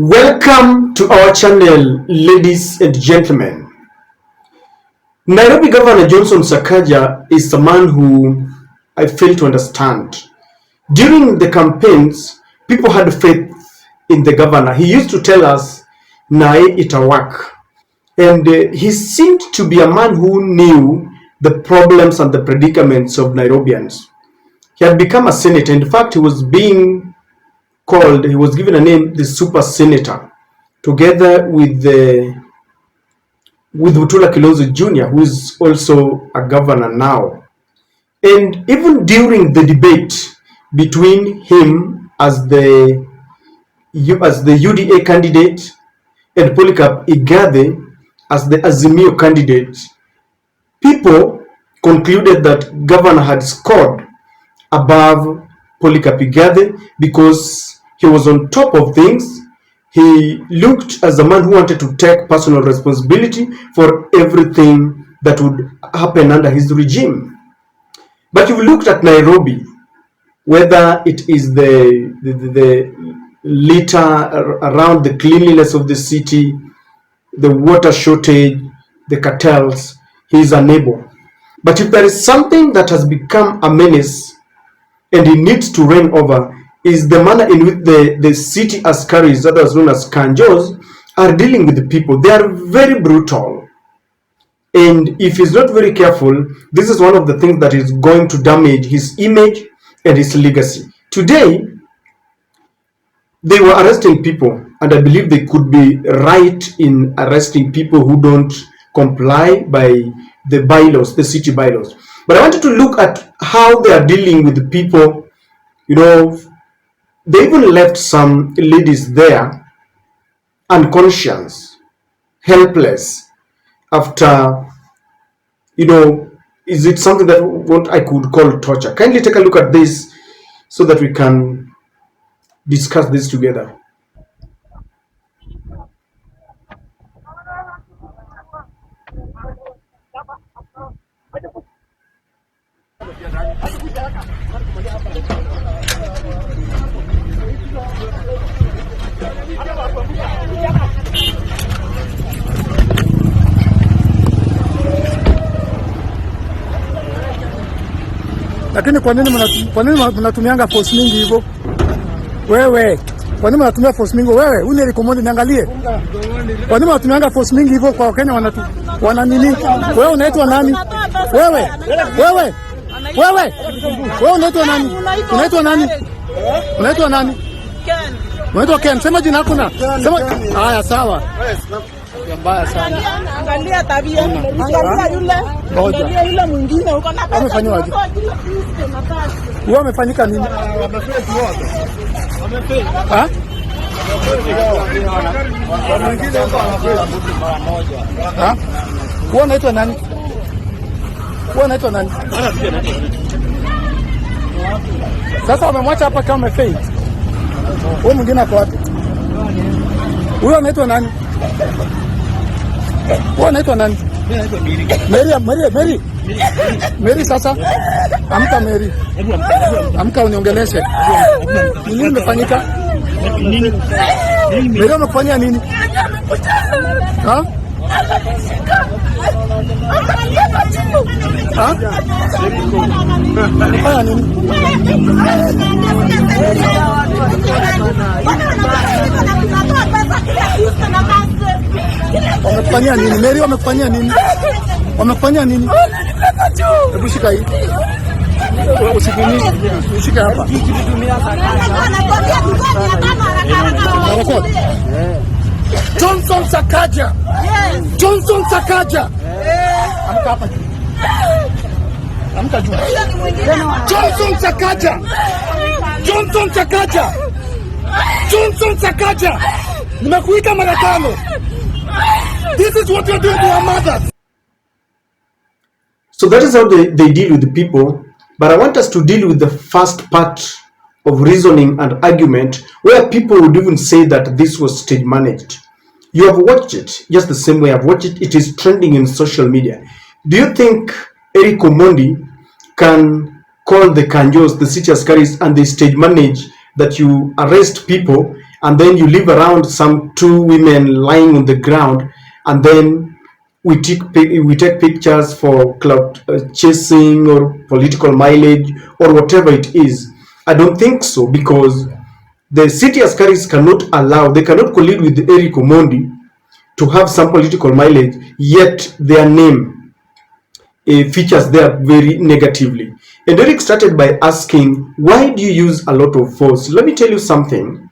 Welcome to our channel, ladies and gentlemen. Nairobi Governor Johnson Sakaja is a man who I fail to understand. During the campaigns, people had faith in the governor. He used to tell us, "Nae itawak," and he seemed to be a man who knew the problems and the predicaments of Nairobians. He had become a senator. In fact, he was given a name, the Super Senator, together with Wutula Kilonzo Jr., who is also a governor now. And even during the debate between him as the UDA candidate and Polycarp Igathe as the Azimio candidate, people concluded that governor had scored above Polycarp Igathe because he was on top of things. He looked as a man who wanted to take personal responsibility for everything that would happen under his regime. But if you looked at Nairobi, whether it is the litter around the cleanliness of the city, the water shortage, the cartels, he is unable. But if there is something that has become a menace and he needs to reign over, is the manner in which the city askaris, others known as kanjos, are dealing with the people. They are very brutal. And if he's not very careful, this is one of the things that is going to damage his image and his legacy. Today, they were arresting people, and I believe they could be right in arresting people who don't comply by the bylaws, the city bylaws. But I wanted to look at how they are dealing with the people. They even left some ladies there unconscious, helpless, after, is it something that what I could call torture? Kindly take a look at this so that we can discuss this together. Lakini kwa nini mnatumianga force mingi hivyo? Wewe, kwa nini mnatumia force mingi? Wewe, uni Omondi niangalie. Kwa nini mnatumianga force mingi hivyo kwa Kenya wana nini? Wewe unaitwa nani? Wewe unaitwa nani? Unaitwa nani? Ken. Unaitwa Ken. Sema jina lako na. Sema haya sawa. Mbaya sana. Angalia tabia. Angalia yule. Angalia yule mwingine uko na pesa. Amefanywaje? Wewe umefanyika nini? Wamefeli wote. Wamefeli. Ah? Mwingine hapa anafeli mara moja. Ah? Wewe unaitwa nani? Sasa wamemwacha hapa kama amefeli. Wewe mwingine ako wapi? Huyo anaitwa nani? Wewe unaitwa nani? Mary sasa. Amka Mary. Amka uniongeleshe. Nini umefanyika? Mary umefanya nini? Ha? Ha? Umefanya nini? Wamefanya nini? Mary wamefanya nini? Wamefanya nini? Hebu shika hii. Ushike hapa. Johnson Sakaja. Johnson Sakaja. Amka hapa juu. Amka juu. Johnson Sakaja. Johnson Sakaja. Johnson Sakaja. Nimekuita mara 5. This is what you're doing to our mothers. So that is how they deal with the people. But I want us to deal with the first part of reasoning and argument, where people would even say that this was stage managed. You have watched it just the same way I've watched it. It is trending in social media. Do you think Omondi can call the Kanjos, the city askaris, and they stage manage that you arrest people and then you leave around some two women lying on the ground, and then we take pictures for clout chasing or political mileage or whatever it is. I don't think so, because the city askaris cannot collide with Eric Omondi to have some political mileage, yet their name features there very negatively. And Eric started by asking, why do you use a lot of force? Let me tell you something.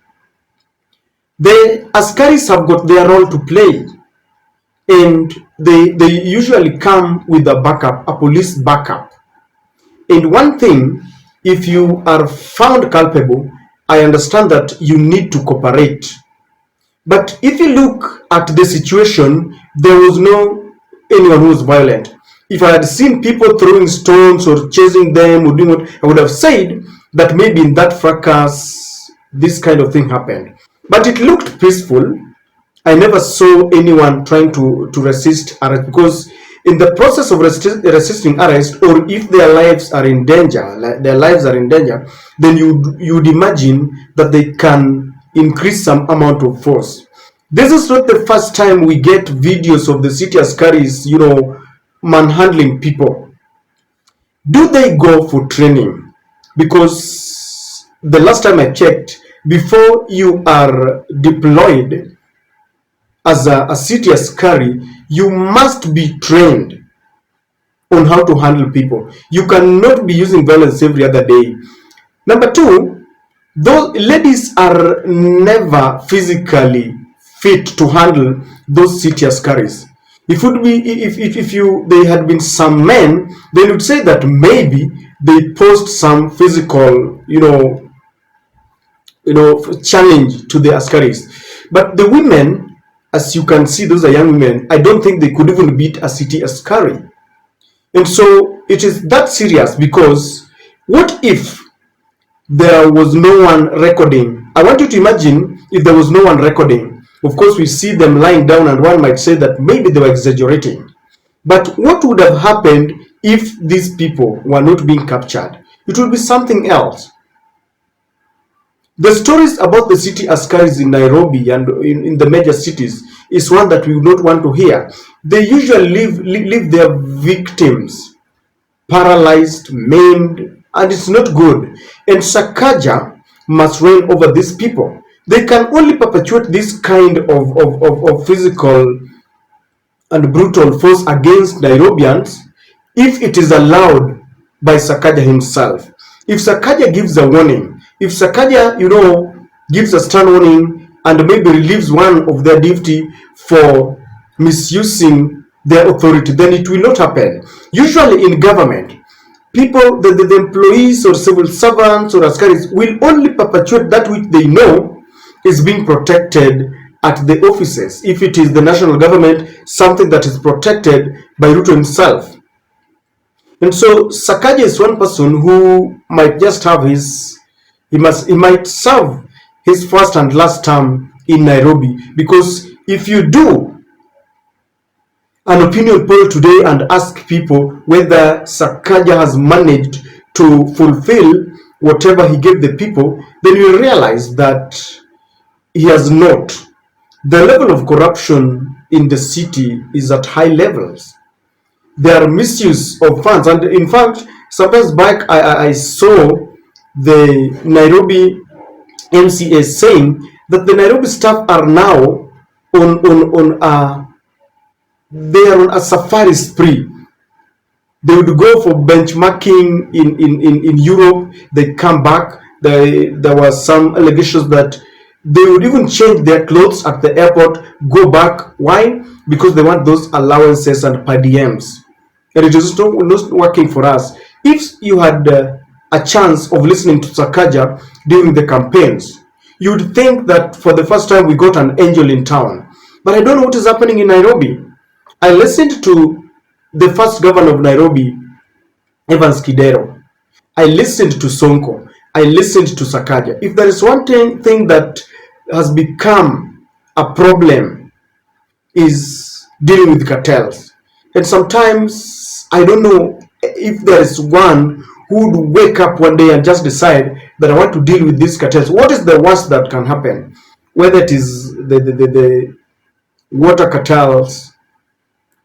The askaris have got their role to play, and they usually come with a backup, a police backup. And one thing, if you are found culpable, I understand that you need to cooperate. But if you look at the situation, there was no anyone who was violent. If I had seen people throwing stones or chasing them or doing what, I would have said that maybe in that fracas this kind of thing happened. But it looked peaceful. I never saw anyone trying to resist arrest, because in the process of resisting arrest, or if their lives are in danger, then you'd imagine that they can increase some amount of force. This is not the first time we get videos of the city askaris, manhandling people. Do they go for training? Because the last time I checked, before you are deployed as a city askari, you must be trained on how to handle people. You cannot be using violence every other day. Number two, those ladies are never physically fit to handle those city askaris. If they had been some men, they would say that maybe they posed some physical, challenge to the askaris. But the women, as you can see, those are young women. I don't think they could even beat a city askari. And so it is that serious, because what if there was no one recording? I want you to imagine if there was no one recording. Of course, we see them lying down, and one might say that maybe they were exaggerating. But what would have happened if these people were not being captured? It would be something else. The stories about the city askaris in Nairobi and in the major cities is one that we would not want to hear. They usually leave their victims paralyzed, maimed, and it's not good. And Sakaja must reign over these people. They can only perpetuate this kind of physical and brutal force against Nairobians if it is allowed by Sakaja himself. If Sakaja gives a warning, if Sakaja, gives a stern warning and maybe relieves one of their deputy for misusing their authority, then it will not happen. Usually in government, people, the employees or civil servants or askaris will only perpetuate that which they know is being protected at the offices. If it is the national government, something that is protected by Ruto himself. And so Sakaja is one person who might just have he might serve his first and last term in Nairobi, because if you do an opinion poll today and ask people whether Sakaja has managed to fulfill whatever he gave the people, then you realize that he has not. The level of corruption in the city is at high levels. There are misuse of funds, and in fact, sometimes back I saw the Nairobi MCA saying that the Nairobi staff are now on a safari spree. They would go for benchmarking in Europe. They come back. There were some allegations that they would even change their clothes at the airport, go back. Why? Because they want those allowances and per diems. And it is not working for us. If you had a chance of listening to Sakaja during the campaigns, you would think that for the first time we got an angel in town. But I don't know what is happening in Nairobi. I listened to the first governor of Nairobi, Evans Kidero. I listened to Sonko. I listened to Sakaja. If there is one thing that has become a problem, is dealing with cartels. And sometimes I don't know if there is one who would wake up one day and just decide that I want to deal with these cartels. What is the worst that can happen? whether it is the water cartels,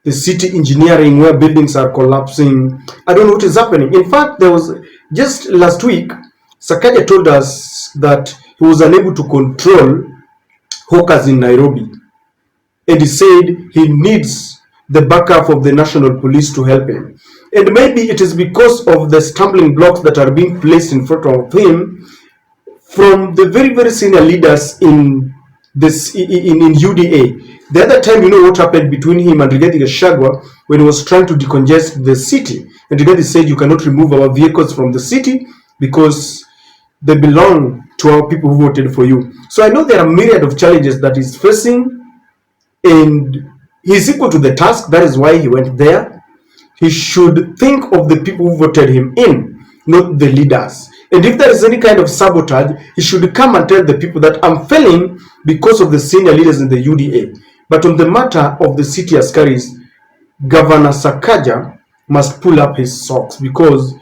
the city engineering where buildings are collapsing. I don't know what is happening. In fact, there was just last week, Sakaja told us that he was unable to control hawkers in Nairobi. And he said he needs the backup of the national police to help him. And maybe it is because of the stumbling blocks that are being placed in front of him from the very, very senior leaders in this in UDA. The other time, you know what happened between him and Rigathi Gachagua when he was trying to decongest the city, and Rigathi said you cannot remove our vehicles from the city because they belong to our people who voted for you. So I know there are myriad of challenges that he's facing, and he's equal to the task. That is why he went there. He should think of the people who voted him in, not the leaders. And if there is any kind of sabotage, he should come and tell the people that I'm failing because of the senior leaders in the UDA. But on the matter of the city askaris, Governor Sakaja must pull up his socks, because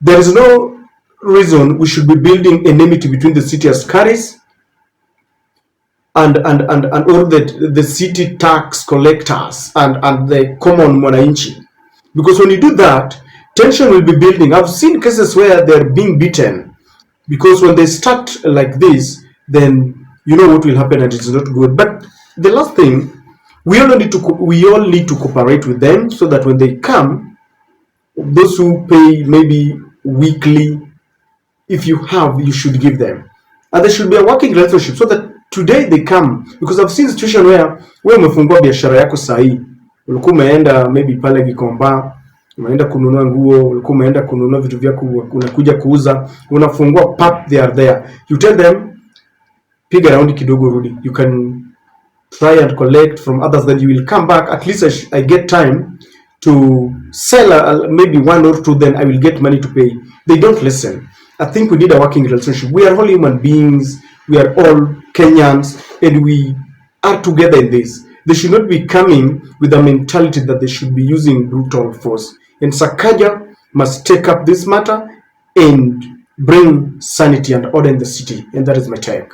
there is no reason we should be building enmity between the city askaris and all the city tax collectors and the common mwananchi. Because when you do that, tension will be building. I've seen cases where they're being beaten, because when they start like this, then you know what will happen, and it's not good. But the last thing, we all need to cooperate with them, so that when they come, those who pay maybe weekly, if you have, you should give them, and there should be a working relationship, so that today they come. Because I've seen situation where umefungua biashara yako sahi, ulikuwa umeenda maybe pale Gikomba, umeenda kununua nguo, ulikuwa umeenda kununua vitu vyako, unakuja kuuza, unafungua pap, they are there. You tell them piga raundi kidogo rudi. You can try and collect from others, then you will come back. At least I get time to sell maybe one or two, then I will get money to pay. They don't listen. I think we need a working relationship. We are all human beings. We are all Kenyans, and we are together in this. They should not be coming with a mentality that they should be using brutal force. And Sakaja must take up this matter and bring sanity and order in the city. And that is my take.